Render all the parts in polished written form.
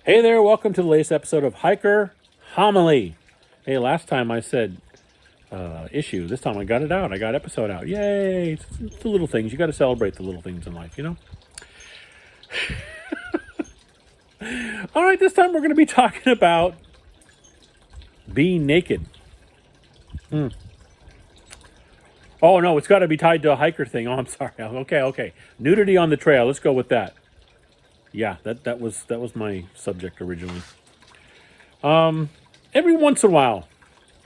Hey there, welcome to the latest episode of Hiker Homily. Hey, last time I said issue. This time I got it out. I got episode out. Yay! It's the little things. You got to celebrate the little things in life, you know? All right, this time we're going to be talking about being naked. Oh, no, it's got to be tied to a hiker thing. Oh, I'm sorry. Okay. Nudity on the trail. Let's go with that. Yeah, that was my subject originally. Every once in a while,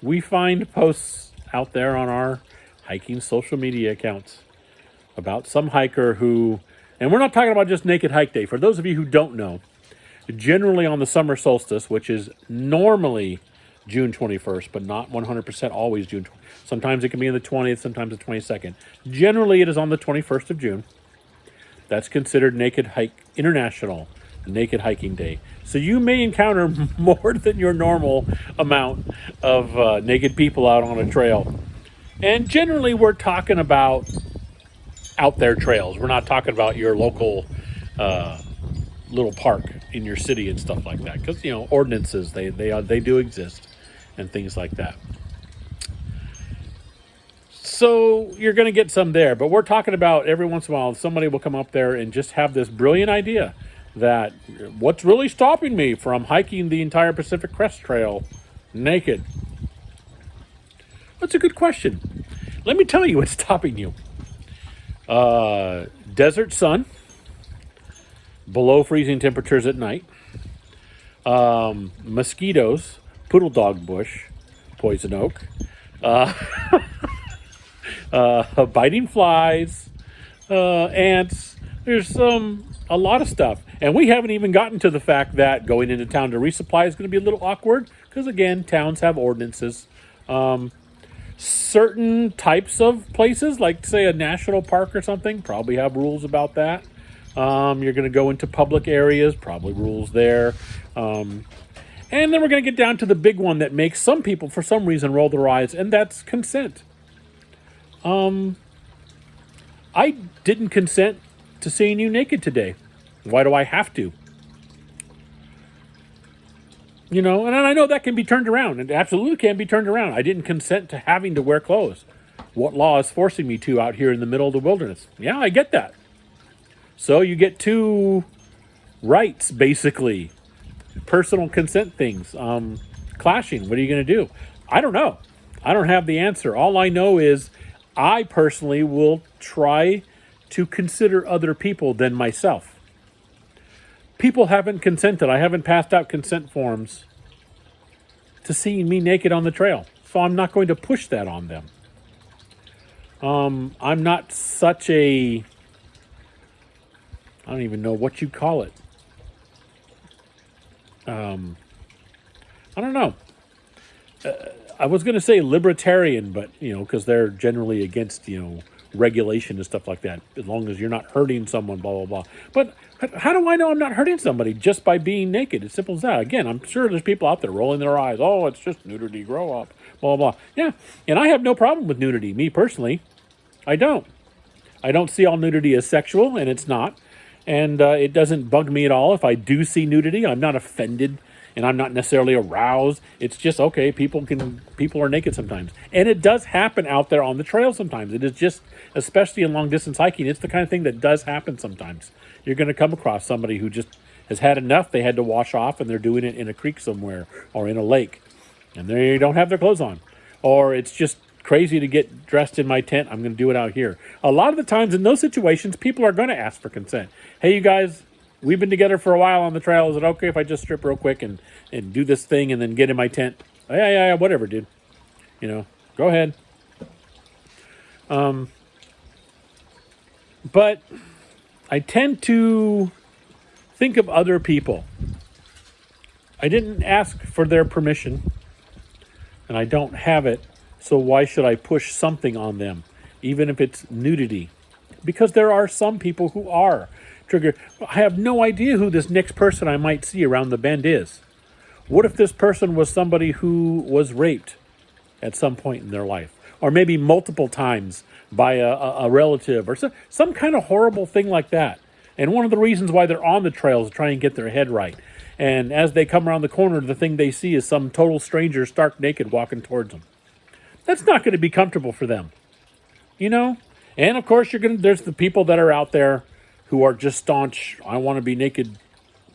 we find posts out there on our hiking social media accounts about some hiker who, and we're not talking about just Naked Hike Day. For those of you who don't know, generally on the summer solstice, which is normally June 21st, but not 100% always June. Sometimes it can be in the 20th, sometimes the 22nd. Generally, it is on the 21st of June. That's considered International Naked Hiking Day. So you may encounter more than your normal amount of naked people out on a trail. And generally, we're talking about out there trails. We're not talking about your local little park in your city and stuff like that. Because, you know, ordinances, they do exist and things like that. So you're going to get some there, but we're talking about every once in a while, somebody will come up there and just have this brilliant idea that what's really stopping me from hiking the entire Pacific Crest Trail naked? That's a good question. Let me tell you what's stopping you. Desert sun, below freezing temperatures at night, mosquitoes, poodle dog bush, poison oak, biting flies, ants. There's a lot of stuff. And we haven't even gotten to the fact that going into town to resupply is going to be a little awkward because, again, towns have ordinances. Certain types of places, like, say, a national park or something, probably have rules about that. You're going to go into public areas, probably rules there. And then we're going to get down to the big one that makes some people, for some reason, roll their eyes, and that's consent. I didn't consent to seeing you naked today. Why do I have to? You know, and I know that can be turned around. It absolutely can be turned around. I didn't consent to having to wear clothes. What law is forcing me to out here in the middle of the wilderness? Yeah, I get that. So you get two rights, basically. Personal consent things clashing. What are you going to do? I don't know. I don't have the answer. All I know is I personally will try to consider other people than myself. People haven't consented. I haven't passed out consent forms to seeing me naked on the trail. So I'm not going to push that on them. I'm not such a, I don't even know what you call it. I don't know. I was going to say libertarian, but, you know, because they're generally against, you know, regulation and stuff like that, as long as you're not hurting someone, blah, blah, blah. But how do I know I'm not hurting somebody just by being naked? It's simple as that. Again, I'm sure there's people out there rolling their eyes. Oh, it's just nudity, grow up, blah, blah, blah. Yeah, and I have no problem with nudity. Me personally, I don't. I don't see all nudity as sexual, and it's not. And it doesn't bug me at all if I do see nudity. I'm not offended. And I'm not necessarily aroused. It's just, okay, people are naked sometimes. And it does happen out there on the trail sometimes. It is just, especially in long distance hiking, it's the kind of thing that does happen sometimes. You're going to come across somebody who just has had enough. They had to wash off and they're doing it in a creek somewhere or in a lake. And they don't have their clothes on. Or it's just crazy to get dressed in my tent. I'm going to do it out here. A lot of the times in those situations, people are going to ask for consent. Hey, you guys, we've been together for a while on the trail. Is it okay if I just strip real quick and do this thing and then get in my tent? Yeah, whatever, dude. You know, go ahead. But I tend to think of other people. I didn't ask for their permission, and I don't have it, so why should I push something on them, even if it's nudity? Because there are some people who are triggered. I have no idea who this next person I might see around the bend is. What if this person was somebody who was raped at some point in their life? Or maybe multiple times by a relative or some kind of horrible thing like that. And one of the reasons why they're on the trail is to try and get their head right. And as they come around the corner, the thing they see is some total stranger stark naked walking towards them. That's not going to be comfortable for them, you know? And of course, there's the people that are out there who are just staunch, I want to be naked.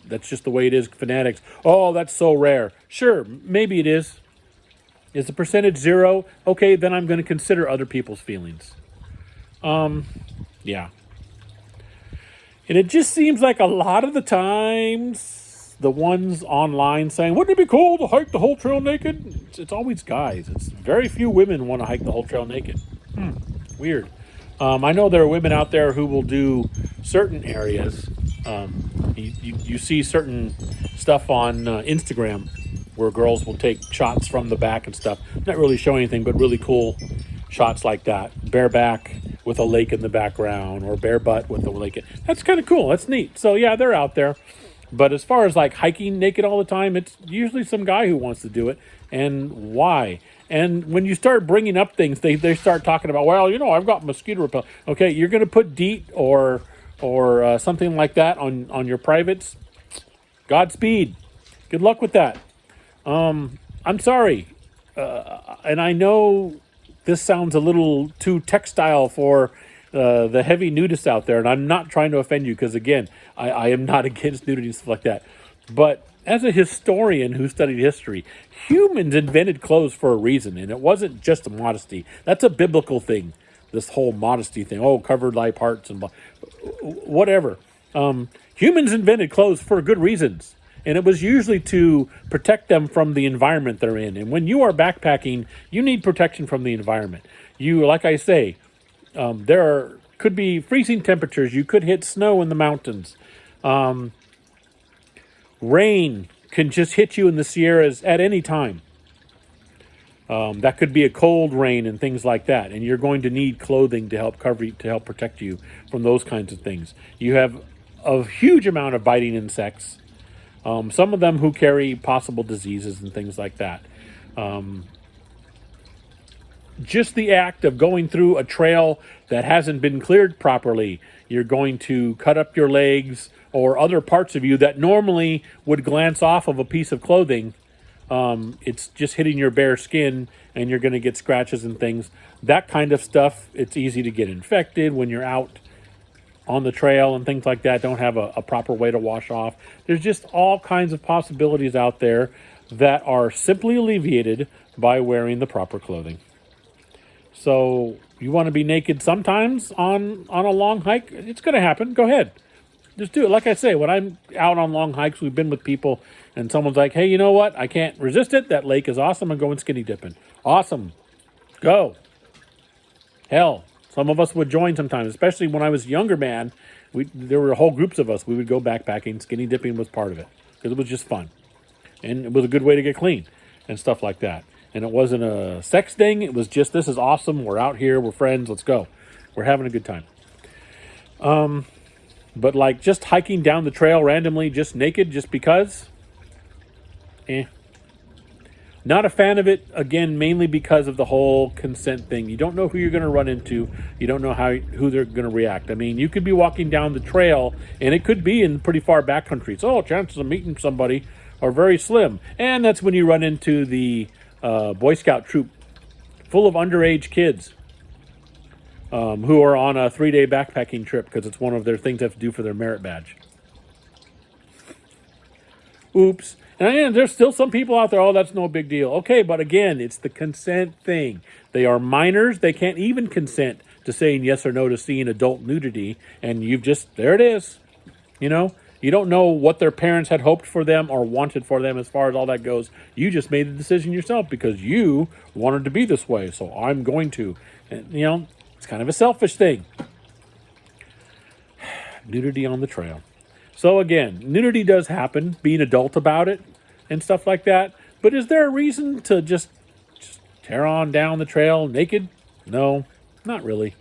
That's just the way it is, fanatics. Oh, that's so rare. Sure, maybe it is. Is the percentage 0? Okay, then I'm going to consider other people's feelings. Yeah. And it just seems like a lot of the times, the ones online saying, wouldn't it be cool to hike the whole trail naked? It's always guys. It's very few women want to hike the whole trail naked. Weird. I know there are women out there who will do certain areas. You see certain stuff on Instagram where girls will take shots from the back and stuff. Not really showing anything, but really cool shots like that. Bareback with a lake in the background, or bare butt with a lake. That's kind of cool. That's neat. So yeah, they're out there. But as far as like hiking naked all the time, it's usually some guy who wants to do it. And why? And when you start bringing up things, they start talking about, well, I've got mosquito repellent. Okay, you're going to put DEET or something like that on your privates. Godspeed. Good luck with that. I'm sorry. And I know this sounds a little too textile for the heavy nudists out there, and I'm not trying to offend you because, again, I am not against nudity and stuff like that. But as a historian who studied history, humans invented clothes for a reason, and it wasn't just a modesty. That's a biblical thing, this whole modesty thing. Oh, covered thy parts and blah, whatever. Humans invented clothes for good reasons. And it was usually to protect them from the environment they're in. And when you are backpacking, you need protection from the environment. Like I say, could be freezing temperatures. You could hit snow in the mountains. Rain can just hit you in the Sierras at any time. That could be a cold rain and things like that. And you're going to need clothing to help protect you from those kinds of things. You have a huge amount of biting insects. Some of them who carry possible diseases and things like that. Just the act of going through a trail that hasn't been cleared properly, you're going to cut up your legs or other parts of you that normally would glance off of a piece of clothing. It's just hitting your bare skin and you're going to get scratches and things. That kind of stuff, it's easy to get infected when you're out on the trail and things like that. Don't have a proper way to wash off. There's just all kinds of possibilities out there that are simply alleviated by wearing the proper clothing. So you want to be naked sometimes on a long hike? It's going to happen. Go ahead. Just do it. Like I say, when I'm out on long hikes, we've been with people and someone's like, hey, you know what? I can't resist it. That lake is awesome. I'm going skinny dipping. Awesome. Go. Hell. Some of us would join sometimes, especially when I was a younger man. There were whole groups of us. We would go backpacking. Skinny dipping was part of it because it was just fun. And it was a good way to get clean and stuff like that. And it wasn't a sex thing. It was just, this is awesome. We're out here. We're friends. Let's go. We're having a good time. But like just hiking down the trail randomly, just naked, just because, Not a fan of it, again, mainly because of the whole consent thing. You don't know who you're going to run into. You don't know who they're going to react. I mean, you could be walking down the trail, and it could be in pretty far back country. So, chances of meeting somebody are very slim. And that's when you run into the Boy Scout troop full of underage kids who are on a 3-day backpacking trip because it's one of their things they have to do for their merit badge. Oops. And there's still some people out there, oh, that's no big deal. Okay, but again, it's the consent thing. They are minors. They can't even consent to saying yes or no to seeing adult nudity. And there it is. You don't know what their parents had hoped for them or wanted for them as far as all that goes. You just made the decision yourself because you wanted to be this way. So I'm going to. And, it's kind of a selfish thing. Nudity on the trail. So again, nudity does happen, being adult about it and stuff like that. But is there a reason to just tear on down the trail naked? No, not really.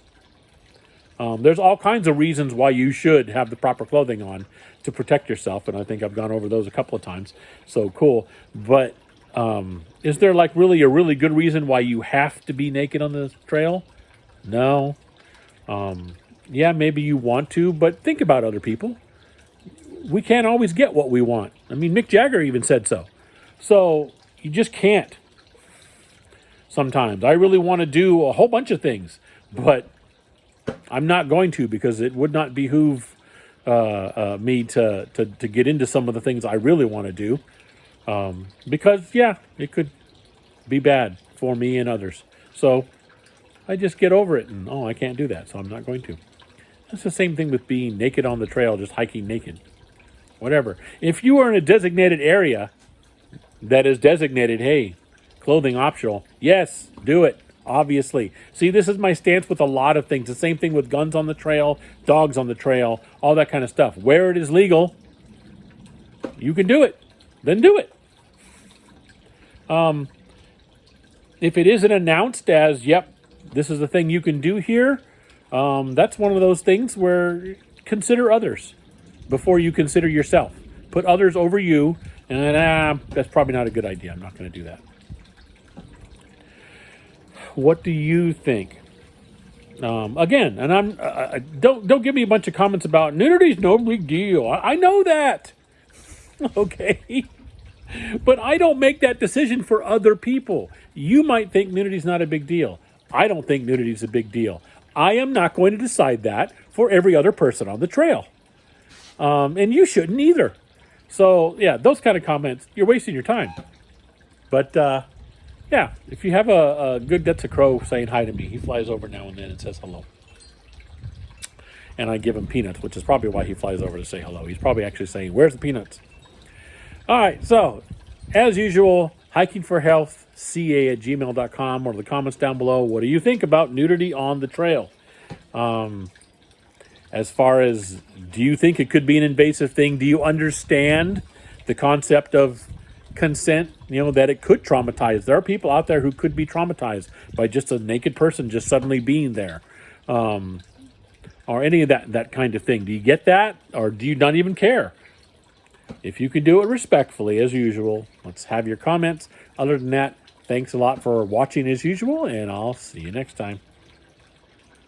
There's all kinds of reasons why you should have the proper clothing on to protect yourself. And I think I've gone over those a couple of times. So cool. But is there like really a really good reason why you have to be naked on the trail? No. Yeah, maybe you want to, but think about other people. we can't always get what we want. I mean, Mick Jagger even said so. So you just can't. Sometimes I really want to do a whole bunch of things, but I'm not going to, because it would not behoove me to get into some of the things I really want to do. Because, yeah, it could be bad for me and others. So I just get over it and, I can't do that, so I'm not going to. It's the same thing with being naked on the trail, just hiking naked. Whatever. If you are in a designated area that is designated, hey, clothing optional, yes, do it, obviously. See, this is my stance with a lot of things. The same thing with guns on the trail, dogs on the trail, all that kind of stuff. Where it is legal, you can do it. Then do it. If it isn't announced as, yep, this is the thing you can do here, that's one of those things where consider others before you consider yourself. Put others over you, and that's probably not a good idea. I'm not going to do that. What do you think? Again, and don't give me a bunch of comments about nudity's no big deal. I know that. Okay. But I don't make that decision for other people. You might think nudity's not a big deal. I don't think nudity's a big deal. I am not going to decide that for every other person on the trail. And you shouldn't either. So, yeah, those kind of comments, you're wasting your time. But, yeah, if you have a good, that's a crow saying hi to me. He flies over now and then and says hello. And I give him peanuts, which is probably why he flies over to say hello. He's probably actually saying, where's the peanuts? All right, so, as usual, hikingforhealthca@gmail.com, or the comments down below. What do you think about nudity on the trail? As far as, do you think it could be an invasive thing? Do you understand the concept of consent, that it could traumatize? There are people out there who could be traumatized by just a naked person just suddenly being there. Or any of that kind of thing. Do you get that? Or do you not even care? If you can do it respectfully, as usual, let's have your comments. Other than that, thanks a lot for watching as usual, and I'll see you next time.